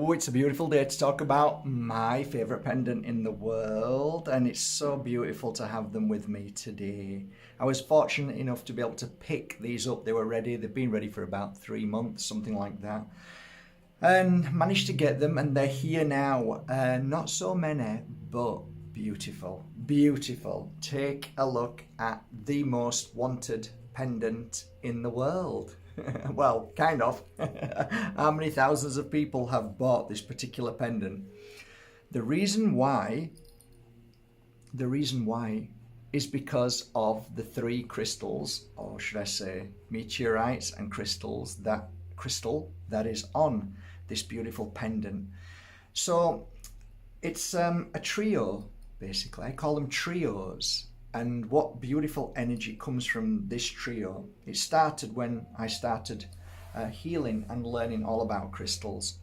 Oh, it's a beautiful day to talk about my favorite pendant in the world, and it's so beautiful to have them with me today. I was fortunate enough to be able to pick these up. They were ready. They've been ready for about 3 months, something like that, and managed to get them, and they're here now. Not so many, but beautiful, beautiful. Take a look at the most wanted pendant in the world. Well, kind of. How many thousands of people have bought this particular pendant? The reason why is because of the 3 crystals, or should I say meteorites and crystals, that is on this beautiful pendant. So it's a trio, basically. I call them trios. And what beautiful energy comes from this trio. It started when I started healing and learning all about crystals.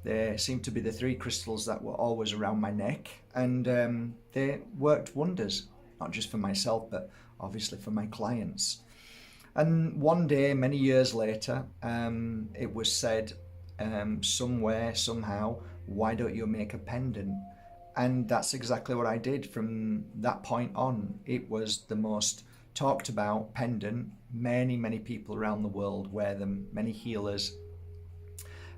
There seemed to be the 3 crystals that were always around my neck, and they worked wonders, not just for myself, but obviously for my clients. And one day, many years later, it was said somewhere, somehow, why don't you make a pendant? And that's exactly what I did from that point on. It was the most talked about pendant. Many, many people around the world wear them, many healers.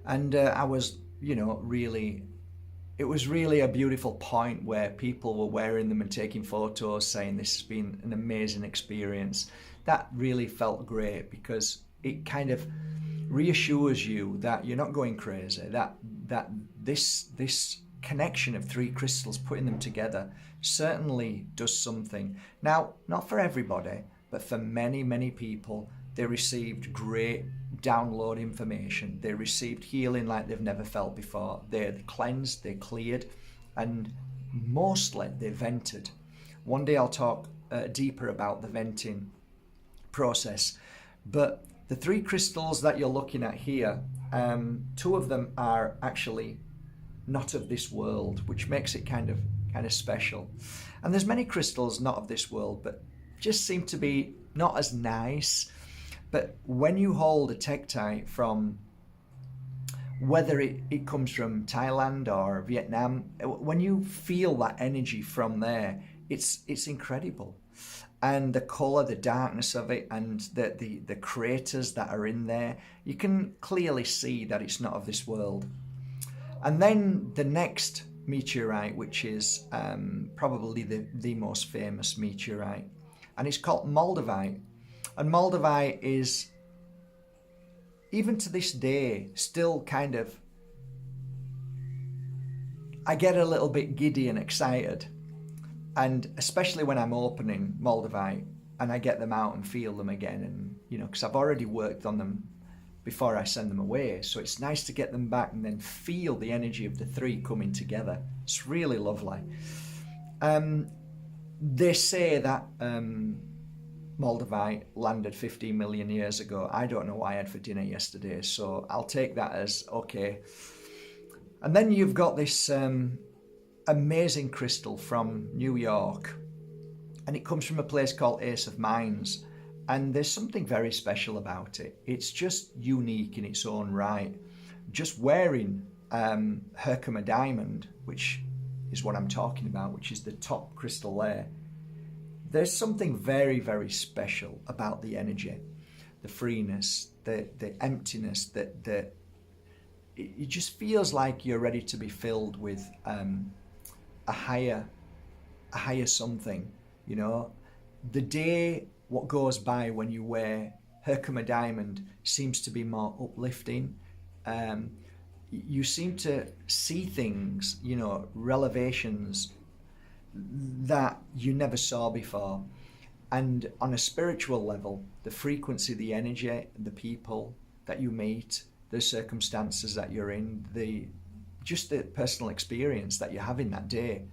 And I was, it was really a beautiful point where people were wearing them and taking photos saying this has been an amazing experience. That really felt great because it kind of reassures you that you're not going crazy, that this connection of 3 crystals, putting them together, certainly does something. Now, not for everybody, but for many, many people, they received great download information. They received healing like they've never felt before. They're cleansed, they're cleared, and mostly they vented. One day I'll talk deeper about the venting process, but the 3 crystals that you're looking at here, 2 of them are actually not of this world, which makes it kind of special. And there's many crystals not of this world, but just seem to be not as nice. But when you hold a Tektite from, whether it comes from Thailand or Vietnam, when you feel that energy from there, it's incredible. And the color, the darkness of it, and the craters that are in there, you can clearly see that it's not of this world. And then the next meteorite, which is probably the most famous meteorite, and it's called Moldavite. And Moldavite is, even to this day, still kind of, I get a little bit giddy and excited. And especially when I'm opening Moldavite and I get them out and feel them again, and because I've already worked on them before I send them away. So it's nice to get them back and then feel the energy of the 3 coming together. It's really lovely. They say that Moldavite landed 15 million years ago. I don't know what I had for dinner yesterday, so I'll take that as okay. And then you've got this amazing crystal from New York, and it comes from a place called Ace of Mines. And there's something very special about it. It's just unique in its own right. Just wearing Herkimer diamond, which is what I'm talking about, which is the top crystal there, there's something very, very special about the energy, the freeness, the emptiness, it just feels like you're ready to be filled with a higher something, The day what goes by when you wear Herkimer diamond seems to be more uplifting. You seem to see things, revelations that you never saw before. And on a spiritual level, the frequency, the energy, the people that you meet, the circumstances that you're in, just the personal experience that you're having that day,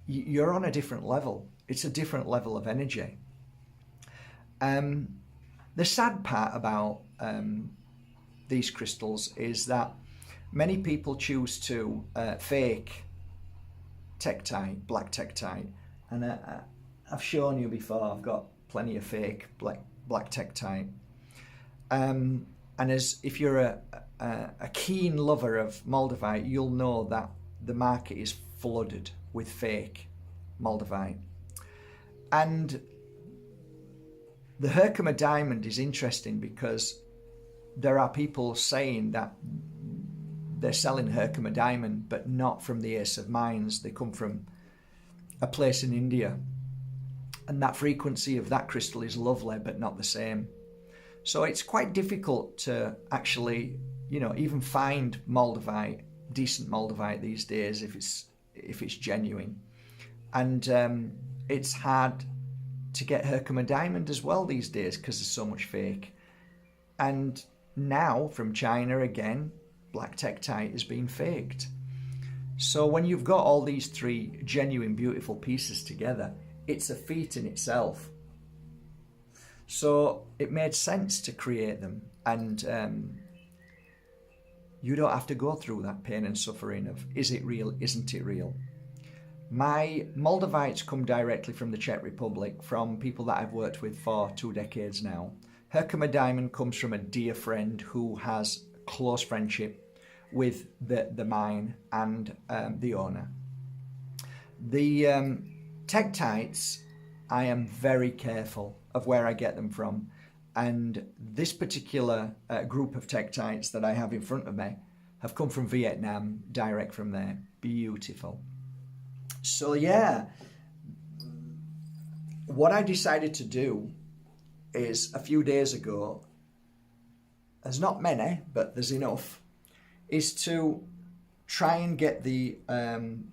you're on a different level. It's a different level of energy. The sad part about these crystals is that many people choose to fake Tektite, black Tektite, and I've shown you before, I've got plenty of fake black Tektite. And as if you're a keen lover of Moldavite, you'll know that the market is flooded with fake Moldavite. And the Herkimer diamond is interesting because there are people saying that they're selling Herkimer diamond, but not from the Ace of Mines. They come from a place in India. And that frequency of that crystal is lovely, but not the same. So it's quite difficult to actually, even find Moldavite, decent Moldavite these days if it's genuine. And it's hard to get Herkimer diamond as well these days because there's so much fake. And now from China again, black tektite is being faked. So when you've got all these three genuine, beautiful pieces together, it's a feat in itself. So it made sense to create them, and you don't have to go through that pain and suffering of, is it real, isn't it real? My Moldavites come directly from the Czech Republic, from people that I've worked with for 2 decades now. Herkimer diamond comes from a dear friend who has close friendship with the mine and the owner. The tektites, I am very careful of where I get them from, and this particular group of tektites that I have in front of me have come from Vietnam, direct from there. Beautiful. So yeah, what I decided to do is, a few days ago, there's not many, but there's enough, is to try and get the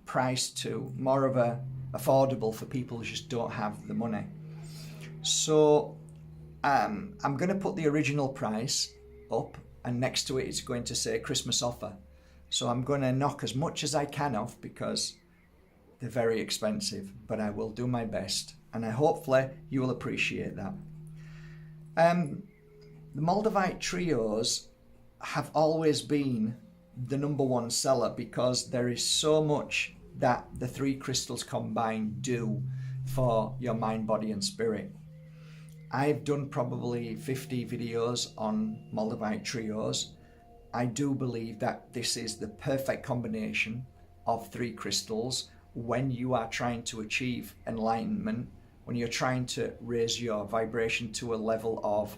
price to more of a affordable for people who just don't have the money. So I'm going to put the original price up, and next to it it's going to say Christmas offer. So I'm going to knock as much as I can off because they're very expensive, but I will do my best, and hopefully you will appreciate that. The Moldavite trios have always been the #1 seller because there is so much that the 3 crystals combined do for your mind, body and spirit. I've done probably 50 videos on Moldavite trios. I do believe that this is the perfect combination of 3 crystals when you are trying to achieve enlightenment, when you're trying to raise your vibration to a level of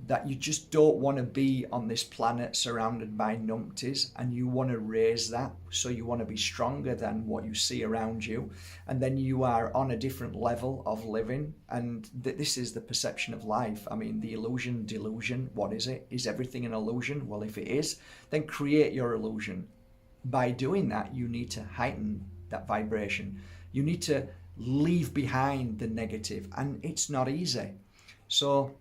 that you just don't want to be on this planet surrounded by numpties, and you want to raise that, so you want to be stronger than what you see around you, and then you are on a different level of living, and this is the perception of life. I mean, the illusion, delusion, what is it? Is everything an illusion? Well, if it is, then create your illusion. By doing that, you need to heighten that vibration. You need to leave behind the negative, and it's not easy. So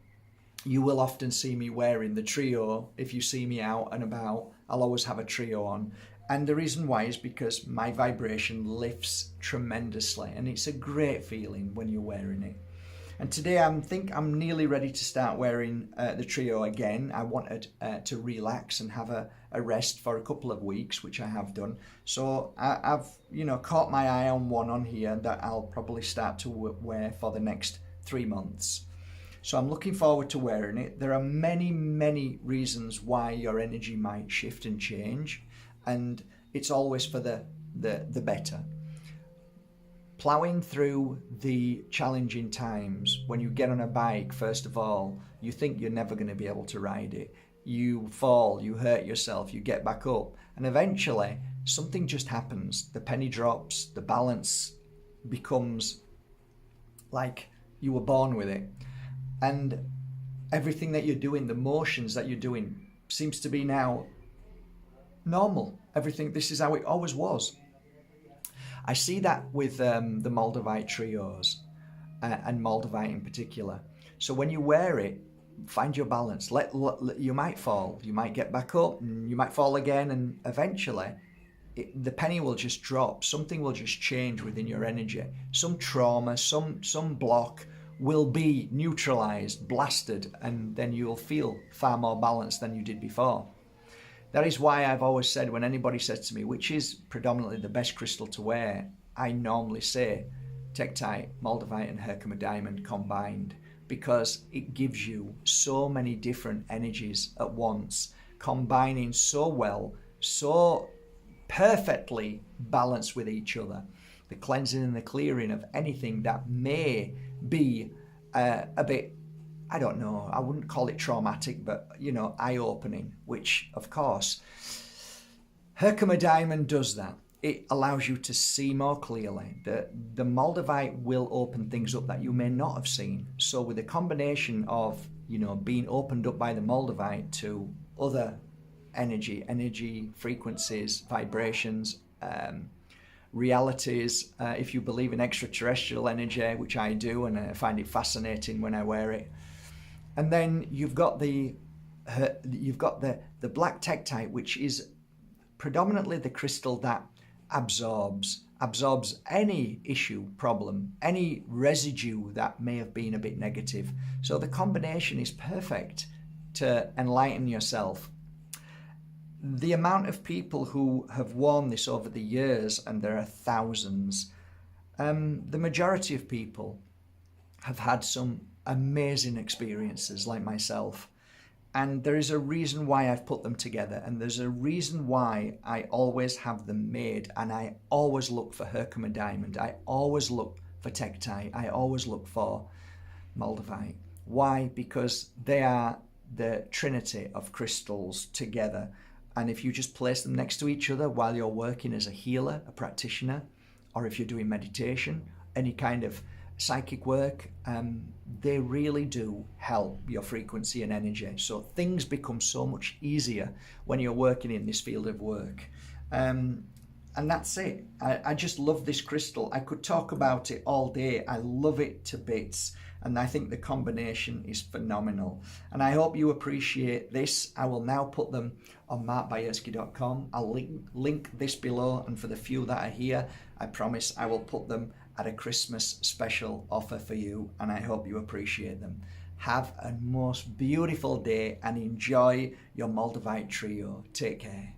you will often see me wearing the trio. If you see me out and about, I'll always have a trio on. And the reason why is because my vibration lifts tremendously, and it's a great feeling when you're wearing it. And today I think I'm nearly ready to start wearing the trio again. I wanted to relax and have a rest for a couple of weeks, which I have done. So I've caught my eye on one on here that I'll probably start to wear for the next 3 months. So I'm looking forward to wearing it. There are many, many reasons why your energy might shift and change, and it's always for the better. Ploughing through the challenging times, when you get on a bike, first of all, you think you're never going to be able to ride it. You fall, you hurt yourself, you get back up, and eventually something just happens. The penny drops, the balance becomes like you were born with it. And everything that you're doing, the motions that you're doing, seems to be now normal. Everything, this is how it always was. I see that with the Moldavite trios and Moldavite in particular. So when you wear it, find your balance. You might fall, you might get back up, and you might fall again, and eventually the penny will just drop. Something will just change within your energy. Some trauma, some block will be neutralized, blasted, and then you'll feel far more balanced than you did before. That is why I've always said, when anybody says to me, which is predominantly the best crystal to wear, I normally say Tektite, Moldavite and Herkimer diamond combined, because it gives you so many different energies at once combining so well, so perfectly balanced with each other. The cleansing and the clearing of anything that may be a bit, I don't know, I wouldn't call it traumatic, but, eye-opening, which, of course, Herkimer diamond does that. It allows you to see more clearly. The Moldavite will open things up that you may not have seen. So with a combination of, being opened up by the Moldavite to other energy frequencies, vibrations, realities, if you believe in extraterrestrial energy, which I do, and I find it fascinating when I wear it. And then you've got the black tektite, which is predominantly the crystal that absorbs any issue, problem, any residue that may have been a bit negative. So the combination is perfect to enlighten yourself. The amount of people who have worn this over the years, and there are thousands, the majority of people have had some amazing experiences like myself. And there is a reason why I've put them together, and there's a reason why I always have them made, and I always look for Herkimer diamond, I always look for tektite, I always look for Moldavite. Why? Because they are the trinity of crystals together, and if you just place them next to each other while you're working as a healer, a practitioner, or if you're doing meditation, any kind of psychic work, they really do help your frequency and energy. So things become so much easier when you're working in this field of work. And that's it. I just love this crystal. I could talk about it all day. I love it to bits. And I think the combination is phenomenal. And I hope you appreciate this. I will now put them on markbajerski.com. I'll link this below. And for the few that are here, I promise I will put them at a Christmas special offer for you, and I hope you appreciate them. Have a most beautiful day and enjoy your Moldavite trio. Take care.